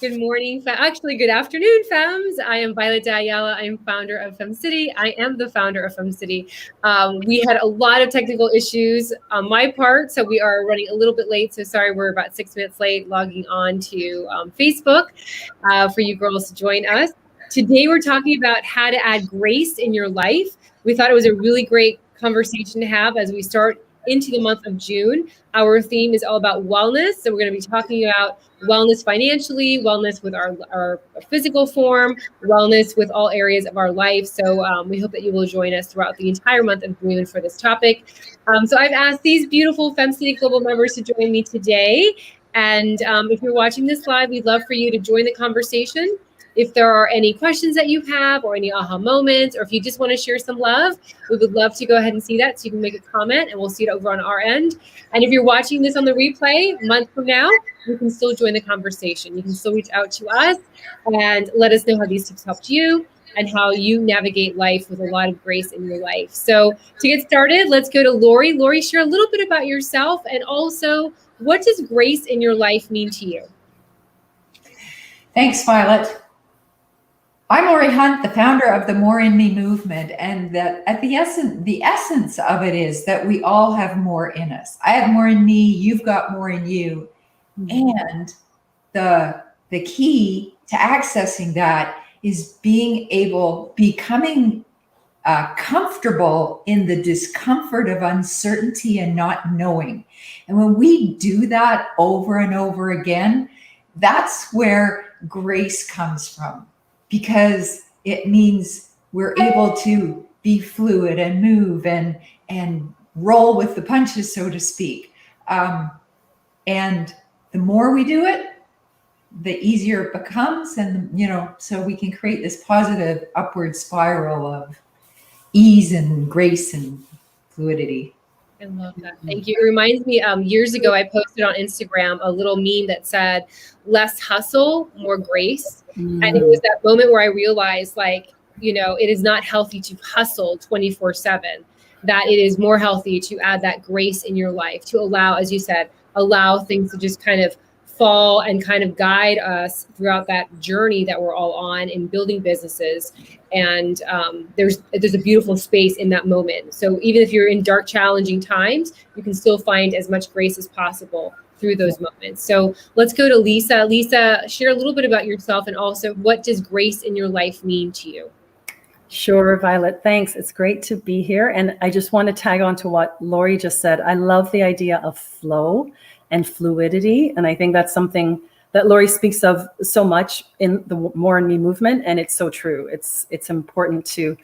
Good morning. Actually, good afternoon, Fems. I am Violette de Ayala. I am founder of FemCity. I am the founder of FemCity. We had a lot of technical issues on my part, so we are running a little bit late. So sorry, we're about 6 minutes late logging on to Facebook for you girls to join us. Today, we're talking about how to add grace in your life. We thought it was a really great conversation to have as we start into the month of June. Our theme is all about wellness. So we're going to be talking about wellness financially, wellness with our physical form, wellness with all areas of our life. So we hope that you will join us throughout the entire month of June for this topic. So I've asked these beautiful FemCity Global members to join me today. And if you're watching this live, we'd love for you to join the conversation. If there are any questions that you have or any aha moments, or if you just want to share some love, we would love to go ahead and see that. So you can make a comment and we'll see it over on our end. And if you're watching this on the replay a month from now, you can still join the conversation. You can still reach out to us and let us know how these tips helped you and how you navigate life with a lot of grace in your life. So to get started, let's go to Laurie. Laurie, share a little bit about yourself and also what does grace in your life mean to you? Thanks, Violet. I'm Laurie Hunt, the founder of the More in Me movement, and that at the essence of it is that we all have more in us. I have more in me, you've got more in you. And the key to accessing that is becoming comfortable in the discomfort of uncertainty and not knowing. And when we do that over and over again, that's where grace comes from. Because it means we're able to be fluid and move and roll with the punches, so to speak. And the more we do it, the easier it becomes. And, so we can create this positive upward spiral of ease and grace and fluidity. I love that. Thank you. It reminds me, years ago, I posted on Instagram a little meme that said, less hustle, more grace. And it was that moment where I realized, it is not healthy to hustle 24/7, that it is more healthy to add that grace in your life, to allow, as you said, allow things to just kind of fall and kind of guide us throughout that journey that we're all on in building businesses. And there's a beautiful space in that moment. So even if you're in dark, challenging times, you can still find as much grace as possible through those moments. So let's go to Lisa. Lisa, share a little bit about yourself and also what does grace in your life mean to you? Sure, Violet, thanks. It's great to be here. And I just want to tag on to what Laurie just said. I love the idea of flow and fluidity. And I think that's something that Laurie speaks of so much in the More in Me movement. And it's so true. It's important to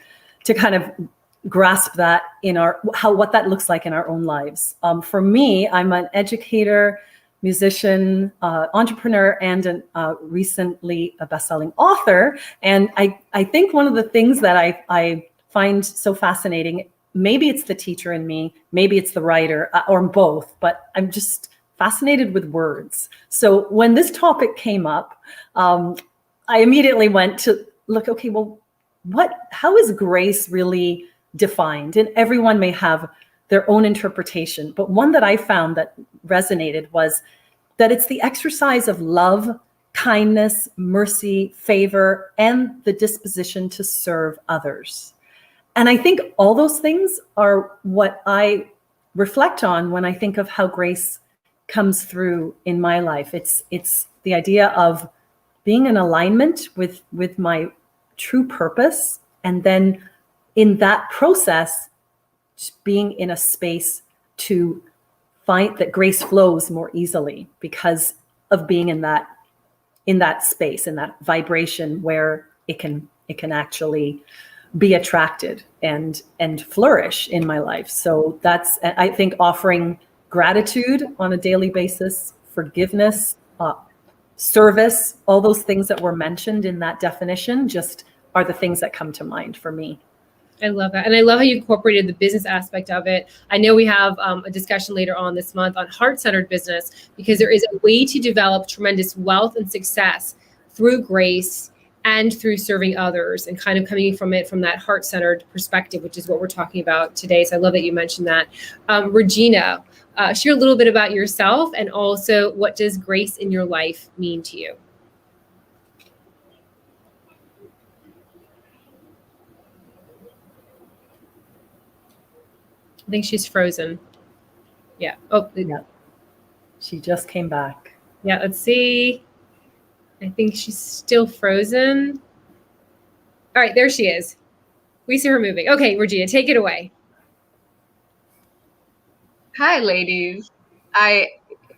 kind of grasp that in what that looks like in our own lives. For me, I'm an educator, musician, entrepreneur, and recently a best-selling author. And I think one of the things that I find so fascinating, maybe it's the teacher in me, maybe it's the writer, or both, but I'm just fascinated with words. So when this topic came up, I immediately went to look, okay, well, how is grace really defined? And everyone may have their own interpretation, but one that I found that resonated was that it's the exercise of love, kindness, mercy, favor, and the disposition to serve others. And I think all those things are what I reflect on when I think of how grace comes through in my life. It's the idea of being in alignment with my true purpose, and then in that process, just being in a space to find that grace flows more easily because of being in that space, in that vibration where it can actually be attracted and flourish in my life. So that's, I think, offering gratitude on a daily basis, forgiveness, service, all those things that were mentioned in that definition just are the things that come to mind for me. I love that. And I love how you incorporated the business aspect of it. I know we have a discussion later on this month on heart-centered business, because there is a way to develop tremendous wealth and success through grace and through serving others, and kind of coming from that heart-centered perspective, which is what we're talking about today. So I love that you mentioned that. Regena, share a little bit about yourself and also what does grace in your life mean to you? I think she's frozen. Yeah. Oh, Yeah. She just came back. yeah. Let's see. I think she's still frozen. All right, there she is. We see her moving. Okay, Regina, take it away. Hi, ladies. I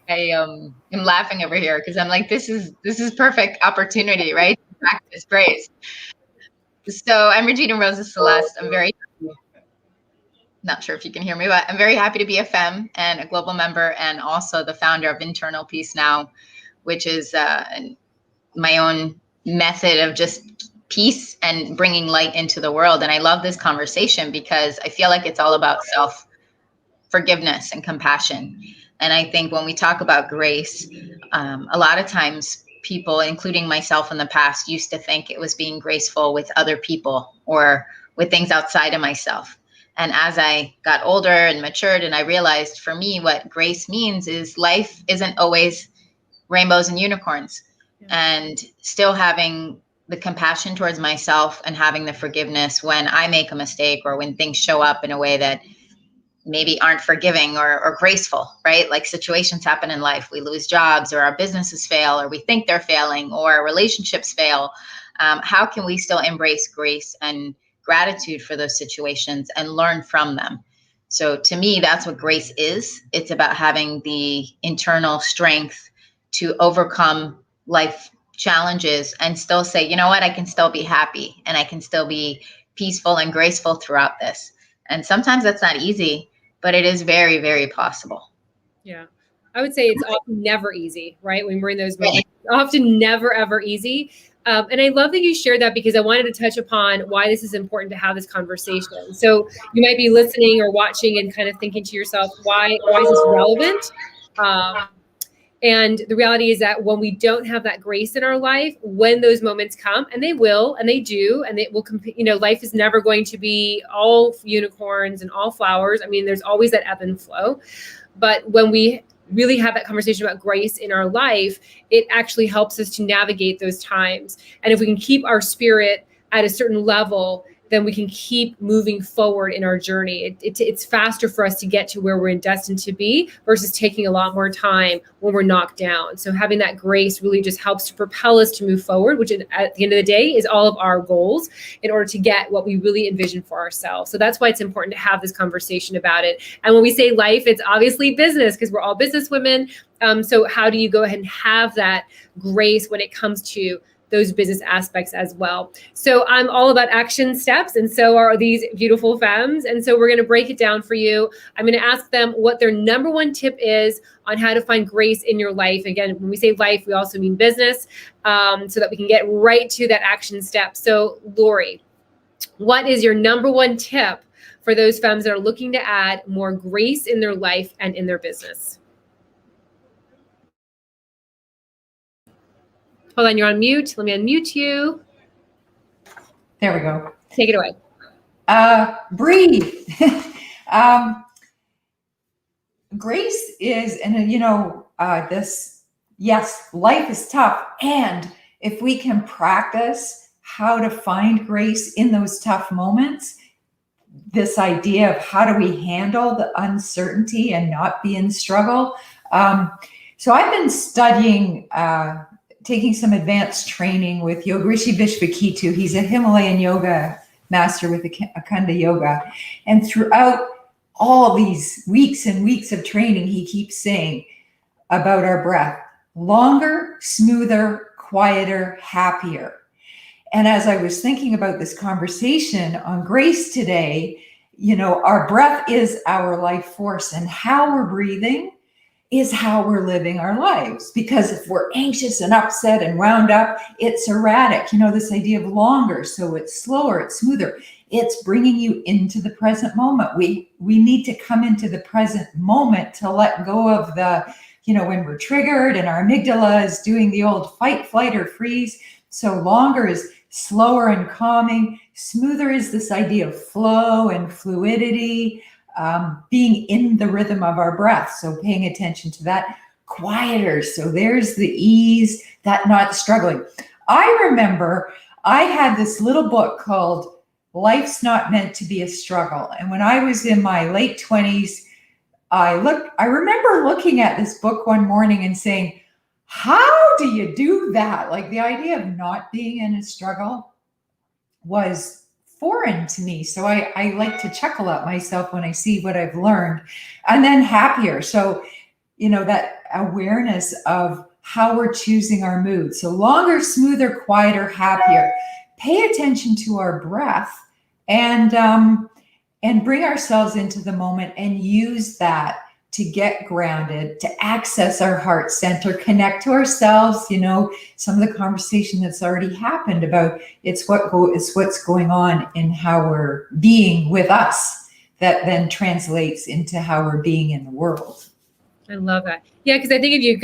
am laughing over here because I'm like, this is perfect opportunity, right? To practice grace. So I'm Regina Rosa-Celeste. I'm very not sure if you can hear me, but I'm very happy to be a femme and a global member, and also the founder of Internal Peace Now, which is my own method of just peace and bringing light into the world. And I love this conversation because I feel like it's all about forgiveness and compassion. And I think when we talk about grace, a lot of times people, including myself in the past, used to think it was being graceful with other people or with things outside of myself. And as I got older and matured, and I realized for me what grace means is life isn't always rainbows and unicorns. Yeah. And still having the compassion towards myself and having the forgiveness when I make a mistake or when things show up in a way that maybe aren't forgiving or graceful, right? Like situations happen in life. We lose jobs, or our businesses fail, or we think they're failing, or relationships fail. How can we still embrace grace and gratitude for those situations and learn from them? So to me, that's what grace is. It's about having the internal strength to overcome life challenges and still say, you know what, I can still be happy and I can still be peaceful and graceful throughout this. And sometimes that's not easy, but it is very, very possible. Yeah. I would say it's often never easy, right? When we're in those moments, often never, ever easy. And I love that you shared that because I wanted to touch upon why this is important to have this conversation. So you might be listening or watching and kind of thinking to yourself, why is this relevant? And the reality is that when we don't have that grace in our life, when those moments come, and they will, and they do, and they will, life is never going to be all unicorns and all flowers. I mean, there's always that ebb and flow. But when we really have that conversation about grace in our life, it actually helps us to navigate those times. And if we can keep our spirit at a certain level, then we can keep moving forward in our journey. It's faster for us to get to where we're destined to be versus taking a lot more time when we're knocked down. So having that grace really just helps to propel us to move forward, which at the end of the day is all of our goals in order to get what we really envision for ourselves. So that's why it's important to have this conversation about it. And when we say life, it's obviously business because we're all business women. So how do you go ahead and have that grace when it comes to those business aspects as well? So I'm all about action steps, and so are these beautiful femmes. And so we're going to break it down for you. I'm going to ask them what their number one tip is on how to find grace in your life. Again, when we say life, we also mean business, so that we can get right to that action step. So Laurie, what is your number one tip for those femmes that are looking to add more grace in their life and in their business? Hold on, you're on mute. Let me unmute you. There we go. Take it away. Breathe. Grace is, and yes, life is tough. And if we can practice how to find grace in those tough moments, this idea of how do we handle the uncertainty and not be in struggle. So I've been studying, taking some advanced training with Yogrishi Vishvakitu. He's a Himalayan yoga master with Akanda Yoga. And throughout all these weeks and weeks of training, he keeps saying about our breath, longer, smoother, quieter, happier. And as I was thinking about this conversation on grace today, our breath is our life force, and how we're breathing is how we're living our lives. Because if we're anxious and upset and wound up, it's erratic. This idea of longer, so it's slower, it's smoother. It's bringing you into the present moment. We need to come into the present moment to let go of the, when we're triggered and our amygdala is doing the old fight, flight, or freeze. So longer is slower and calming. Smoother is this idea of flow and fluidity, being in the rhythm of our breath. So paying attention to that. Quieter. So there's the ease, that not struggling. I remember I had this little book called life's not meant to be a struggle. And when I was in my late 20s, I remember looking at this book one morning and saying, how do you do that? Like, the idea of not being in a struggle was foreign to me. So I like to chuckle at myself when I see what I've learned. And then happier. So, that awareness of how we're choosing our mood. So longer, smoother, quieter, happier. Pay attention to our breath and bring ourselves into the moment and use that to get grounded, to access our heart center, connect to ourselves. Some of the conversation that's already happened about it's what's going on in how we're being with us that then translates into how we're being in the world. I love that. Yeah, because I think if you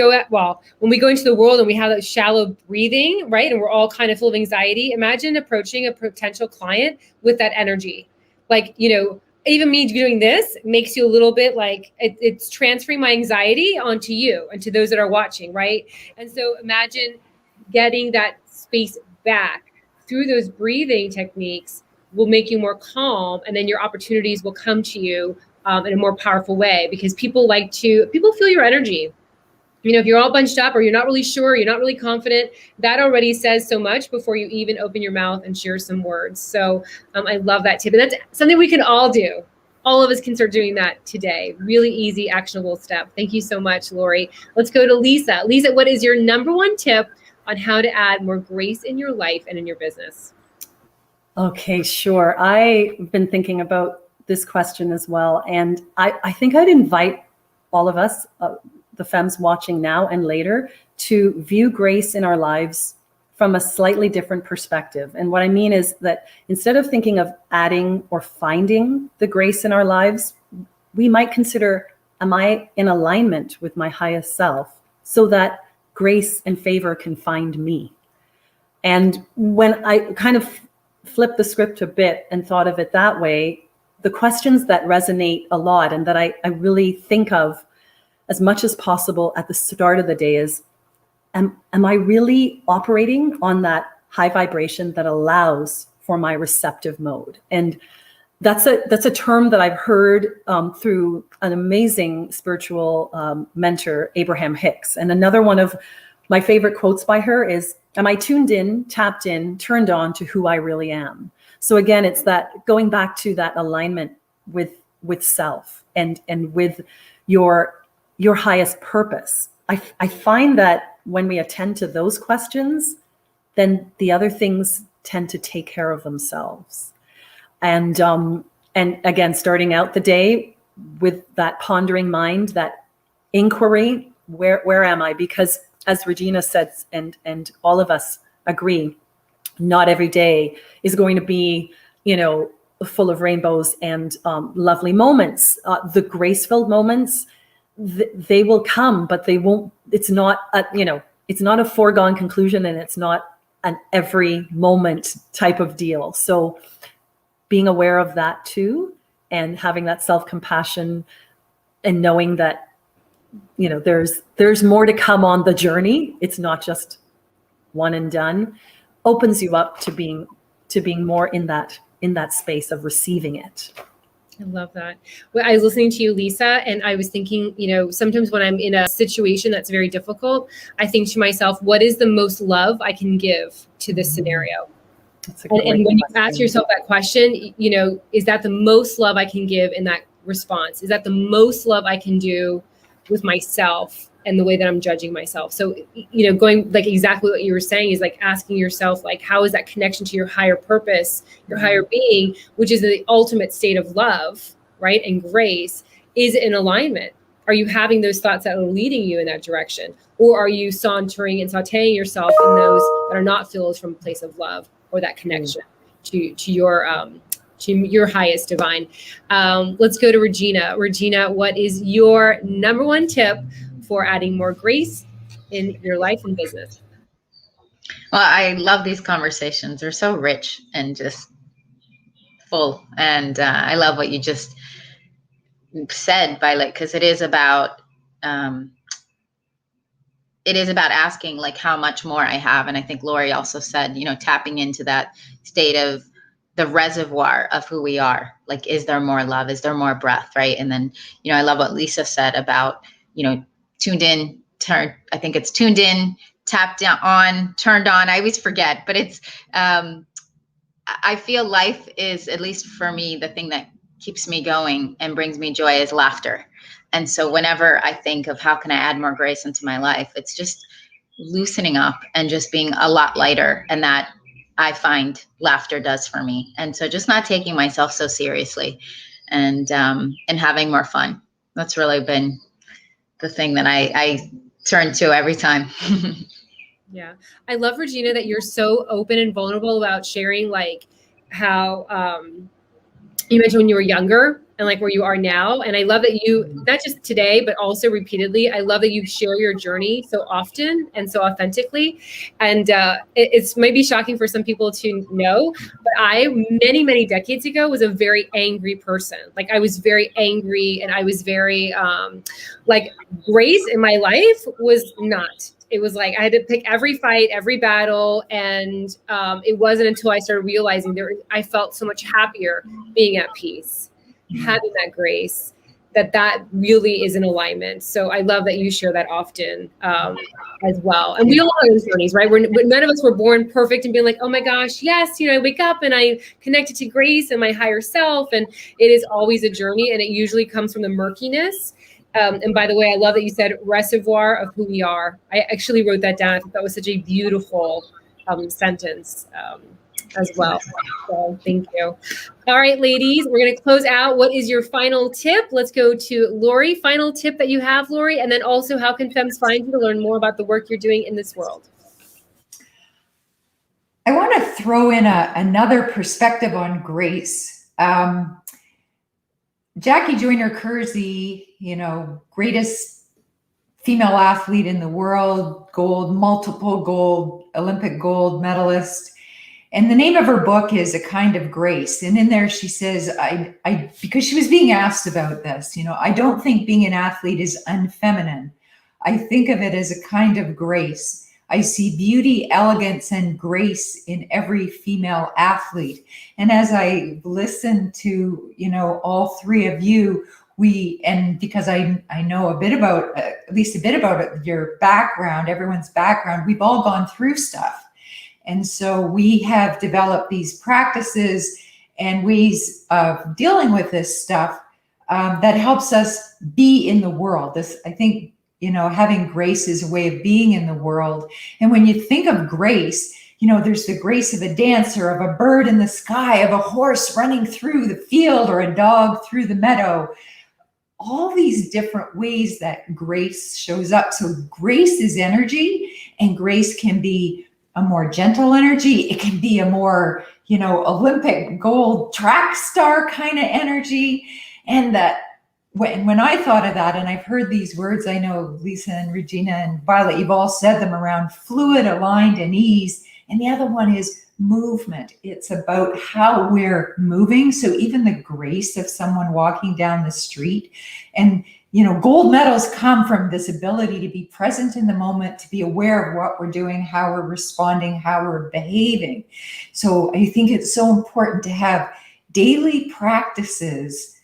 when we go into the world and we have that shallow breathing, right, and we're all kind of full of anxiety, imagine approaching a potential client with that energy. Like, even me doing this makes you a little bit like it's transferring my anxiety onto you and to those that are watching, right? And so imagine getting that space back through those breathing techniques will make you more calm, and then your opportunities will come to you in a more powerful way, because people feel your energy. If you're all bunched up or you're not really sure, you're not really confident, that already says so much before you even open your mouth and share some words. So I love that tip. And that's something we can all do. All of us can start doing that today. Really easy, actionable step. Thank you so much, Laurie. Let's go to Lisa. Lisa, what is your number one tip on how to add more grace in your life and in your business? Okay, sure. I've been thinking about this question as well. And I think I'd invite all of us, the femmes watching now and later, to view grace in our lives from a slightly different perspective. And what I mean is that instead of thinking of adding or finding the grace in our lives, we might consider, am I in alignment with my highest self so that grace and favor can find me? And when I kind of flipped the script a bit and thought of it that way, the questions that resonate a lot and that I really think of as much as possible at the start of the day is, am I really operating on that high vibration that allows for my receptive mode? And that's a term that I've heard through an amazing spiritual mentor, Abraham Hicks. And another one of my favorite quotes by her is, am I tuned in, tapped in, turned on to who I really am? So again, it's that going back to that alignment with self and with your highest purpose. I find that when we attend to those questions, then the other things tend to take care of themselves. And again, starting out the day with that pondering mind, that inquiry, where am I? Because as Regina says, and all of us agree, not every day is going to be, full of rainbows and lovely moments. The grace-filled moments, they will come, but they won't. It's not a foregone conclusion, and it's not an every moment type of deal. So being aware of that too, and having that self-compassion, and knowing that there's more to come on the journey. It's not just one and done. Opens you up to being more in that space of receiving it. I love that. Well, I was listening to you, Lisa, and I was thinking, sometimes when I'm in a situation that's very difficult, I think to myself, what is the most love I can give to this scenario? And when you ask yourself that question, is that the most love I can give in that response? Is that the most love I can do with myself and the way that I'm judging myself? So, going like exactly what you were saying is like asking yourself, like, how is that connection to your higher purpose, your higher being, which is the ultimate state of love, right? And grace, is in alignment. Are you having those thoughts that are leading you in that direction? Or are you sauntering and sauteing yourself in those that are not filled from a place of love or that connection to your highest divine? Let's go to Regina. Regina, what is your number one tip for adding more grace in your life and business? Well, I love these conversations. They're so rich and just full. And I love what you just said, Violet, because it is about asking like how much more I have. And I think Laurie also said, tapping into that state of the reservoir of who we are. Like, is there more love? Is there more breath? Right. And then, I love what Lisa said about, tuned in, I think it's tuned in, tapped on, turned on. I always forget, but it's, I feel life is, at least for me, the thing that keeps me going and brings me joy is laughter. And so whenever I think of how can I add more grace into my life, it's just loosening up and just being a lot lighter. And that I find laughter does for me. And so just not taking myself so seriously and having more fun. That's really been the thing that I turn to every time. Yeah. I love, Regena, that you're so open and vulnerable about sharing like how you mentioned when you were younger and like where you are now. And I love that you, not just today, but also repeatedly, I love that you share your journey so often and so authentically. And it's maybe shocking for some people to know, but I, many, many decades ago, was a very angry person. Like I was very angry and I was very, like grace in my life was not. It was like I had to pick every fight, every battle. And it wasn't until I started realizing I felt so much happier being at peace, having that grace, that really is in alignment. So I love that you share that often as well. And we all have those journeys, right? None of us were born perfect and being like, oh my gosh, yes, I wake up and I connected to grace and my higher self. And it is always a journey. And it usually comes from the murkiness. And by the way, I love that you said reservoir of who we are. I actually wrote that down. I thought that was such a beautiful sentence as well. So thank you. All right, ladies, we're going to close out. What is your final tip? Let's go to Laurie. Final tip that you have, Laurie, and then also how can Femmes find you to learn more about the work you're doing in this world? I want to throw in another perspective on grace. Jackie Joyner-Kersee, greatest female athlete in the world, multiple gold, Olympic gold medalist. And the name of her book is A Kind of Grace. And in there she says, because she was being asked about this, I don't think being an athlete is unfeminine. I think of it as a kind of grace. I see beauty, elegance, and grace in every female athlete. And as I listen to, all three of you, because I know at least a bit about your background, everyone's background, we've all gone through stuff. And so we have developed these practices and ways of dealing with this stuff that helps us be in the world. I think, having grace is a way of being in the world. And when you think of grace, there's the grace of a dancer, of a bird in the sky, of a horse running through the field, or a dog through the meadow. All these different ways that grace shows up. So grace is energy, and grace can be a more gentle energy. It can be a more, Olympic gold track star kind of energy. And that when I thought of that, and I've heard these words, I know Lisa and Regena and Violet, you've all said them, around fluid, aligned, and ease. And the other one is movement. It's about how we're moving. So even the grace of someone walking down the street, and gold medals come from this ability to be present in the moment, to be aware of what we're doing, how we're responding, how we're behaving. So I think it's so important to have daily practices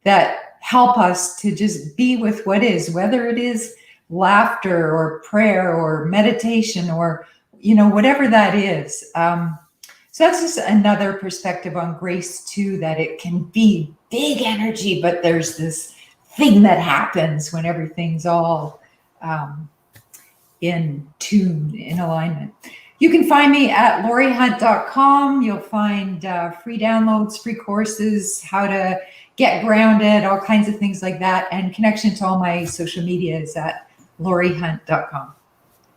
that help us to just be with what is, whether it is laughter or prayer or meditation or, whatever that is. So that's just another perspective on grace too, that it can be big energy, but there's this thing that happens when everything's all in tune, in alignment. You can find me at lauriehunt.com. You'll find free downloads, free courses, how to get grounded, all kinds of things like that. And connection to all my social media is at lauriehunt.com.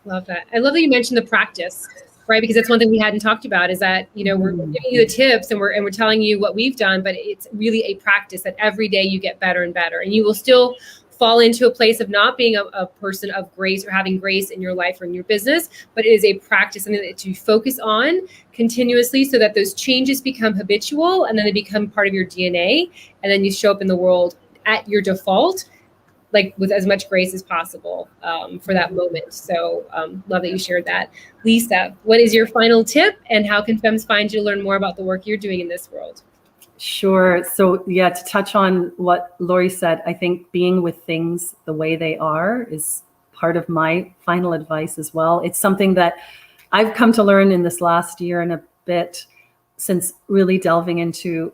Love that. I love that you mentioned the practice, right? Because that's one thing we hadn't talked about, is that, we're giving you the tips and we're telling you what we've done, but it's really a practice that every day you get better and better. And you will still fall into a place of not being a person of grace or having grace in your life or in your business, but it is a practice, something that you focus on continuously so that those changes become habitual and then they become part of your DNA. And then you show up in the world at your default, like with as much grace as possible for that moment. So love that you shared that. Lisa, what is your final tip, and how can femmes find you to learn more about the work you're doing in this world? Sure. So yeah, to touch on what Laurie said, I think being with things the way they are is part of my final advice as well. It's something that I've come to learn in this last year and a bit, since really delving into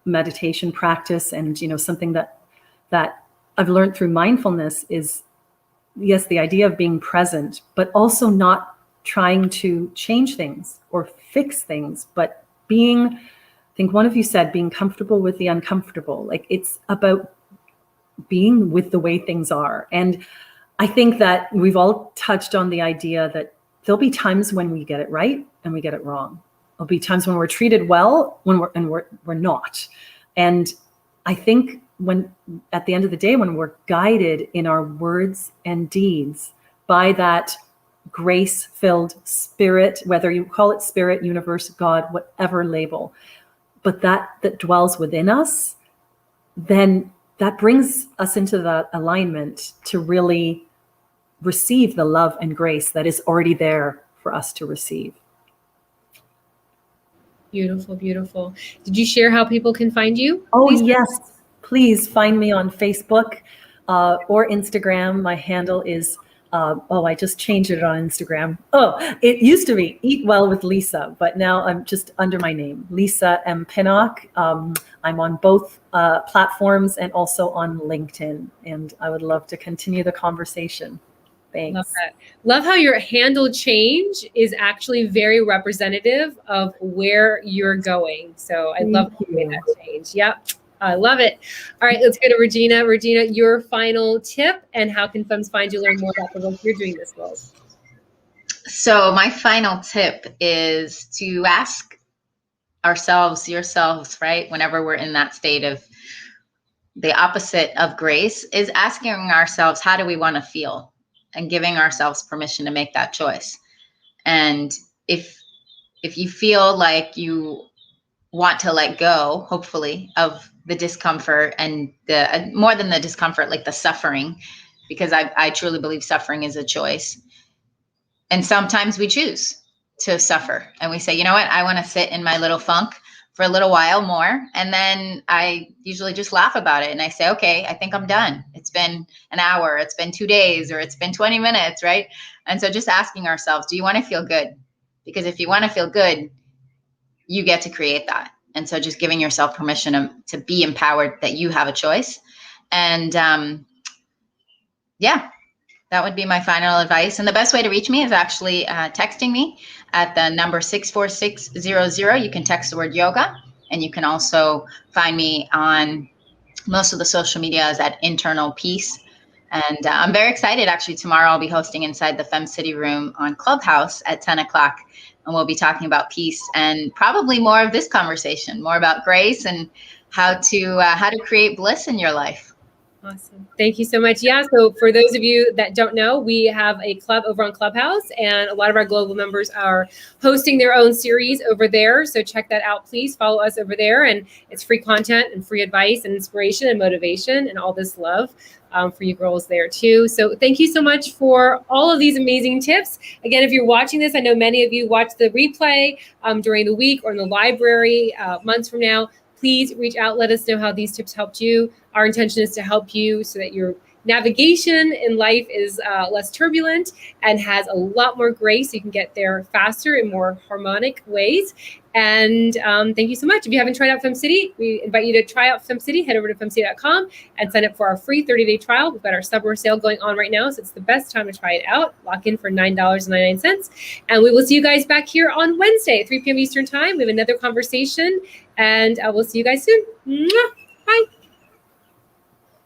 meditation practice. And, you know, something that I've learned through mindfulness is, yes, the idea of being present, but also not trying to change things or fix things, but being, I think one of you said, being comfortable with the uncomfortable. Like, it's about being with the way things are. And I think that we've all touched on the idea that there'll be times when we get it right and we get it wrong. There'll be times when we're treated well, when we're not. And I think when, at the end of the day, when we're guided in our words and deeds by that grace-filled spirit, whether you call it spirit, universe, God, whatever label, but that dwells within us, then that brings us into that alignment to really receive the love and grace that is already there for us to receive. Beautiful, beautiful. Did you share how people can find you? Oh, Please? yes. Please find me on Facebook or Instagram. My handle is, I just changed it on Instagram. Oh, it used to be Eat Well with Lisa, but now I'm just under my name, Lisa M. Pinnock. I'm on both platforms and also on LinkedIn, and I would love to continue the conversation. Thanks. Love that. Love how your handle change is actually very representative of where you're going. So I love that change. Yep. I love it. All right, let's go to Regena. Regena, your final tip, and how can femmes find you, learn more about the work you're doing in this world? So my final tip is to ask yourselves, right? Whenever we're in that state of the opposite of grace, is asking ourselves, how do we want to feel? And giving ourselves permission to make that choice. And if you feel like you want to let go, hopefully, of the discomfort and the more than the discomfort, like the suffering, because I truly believe suffering is a choice. And sometimes we choose to suffer and we say, you know what, I want to sit in my little funk for a little while more. And then I usually just laugh about it. And I say, okay, I think I'm done. It's been an hour, it's been 2 days, or it's been 20 minutes, right? And so just asking ourselves, do you want to feel good? Because if you want to feel good, you get to create that. And so just giving yourself permission to be empowered that you have a choice. And that would be my final advice. And the best way to reach me is actually texting me at the number 64600. You can text the word yoga, and you can also find me on most of the social medias at Internal Peace. And I'm very excited. Actually, tomorrow I'll be hosting inside the FemCity room on Clubhouse at 10 o'clock. And we'll be talking about peace and probably more of this conversation, more about grace and how to create bliss in your life. Awesome. Thank you so much. Yeah. So for those of you that don't know, we have a club over on Clubhouse, and a lot of our global members are hosting their own series over there. So check that out. Please follow us over there. And it's free content and free advice and inspiration and motivation and all this love for you girls there too. So thank you so much for all of these amazing tips. Again, if you're watching this, I know many of you watch the replay during the week or in the library months from now. Please reach out. Let us know how these tips helped you. Our intention is to help you so that your navigation in life is less turbulent and has a lot more grace. So you can get there faster in more harmonic ways. And thank you so much. If you haven't tried out FemCity, we invite you to try out FemCity. Head over to femcity.com and sign up for our free 30-day trial. We've got our summer sale going on right now, so it's the best time to try it out. Lock in for $9.99. And we will see you guys back here on Wednesday at 3 p.m. Eastern Time. We have another conversation, and we'll see you guys soon. Mwah!